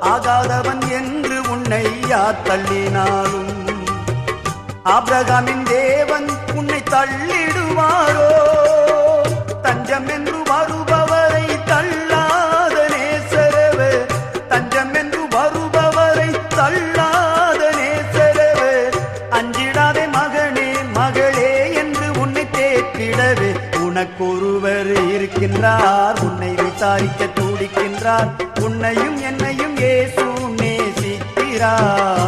ஆகாதவன் என்று உன்னை யார் தள்ளினாலும் ஆபிரகாமின் தேவன் உன்னை தள்ளிடுவாரோ? தஞ்சம் என்று வருபவரை தள்ளாத நேசரவே, தஞ்சம் என்று வருபவரை தள்ளாத நேசரவே. அஞ்சிடாதே மகனே மகளே என்று உன்னை தேற்றிடவே உனக்கொருவர் இருக்கின்றார், உன்னை விசாரிக்க துடிக்கின்றார். உன்னையும் என்னையும் இயேசு நேசிக்கிறார்.